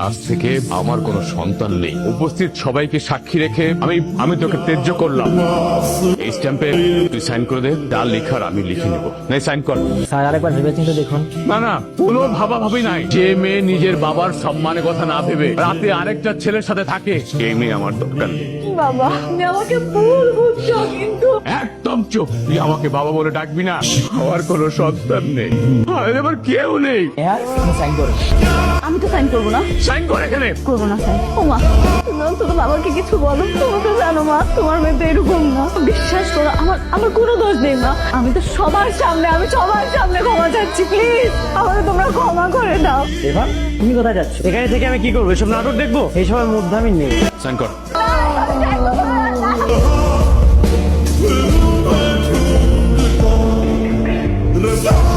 আজ থেকে আমার কোনো সন্তান নেই। উপস্থিত সবাইকে সাক্ষী রেখে আমি তোকে ত্যায্য করলাম। এই স্ট্যাম্পে তুই সাইন করে দে, যা লেখার আমি লিখে নেব। নাই সাইন কর। স্যার আরেকবার ভেবেচিন্তে দেখুন। না কোনো ভাবাভাবি নাই। যে মেয়ে নিজের বাবার সম্মানের কথা না ভেবে রাতে আরেকটা ছেলের সাথে থাকে, এই মেয়ে আমার দরকার নেই। বাবা তুমি আমাকে ভুল বুঝছো, কিন্তু একদম চুপ। তুই আমাকে বাবা বলে ডাকবি না। আমার কোনো সন্তান নেই, আমার কেউ নেই। হ্যাঁ সাইন করুন। আমি তো সাইন করবো না। সাইন কর এখানে। করবো না সাইন। ও মা, তুমি অন্তত বাবাকে কিছু বলো। তুমি তো জানো মা, তোমার মেয়ে তো এরকম না। বিশ্বাস করো, আমার কোনো দোষ নেই মা। আমি তো সবার সামনে ক্ষমা চাচ্ছি। প্লিজ আমাকে তোমরা ক্ষমা করে দাও। এবার তুমি কোথায় যাচ্ছ? এখানে থেকে আমি কি করবো? এসব নাটক দেখবো? এইসবের মধ্যে আমি নেই। সাইন কর। Let's go.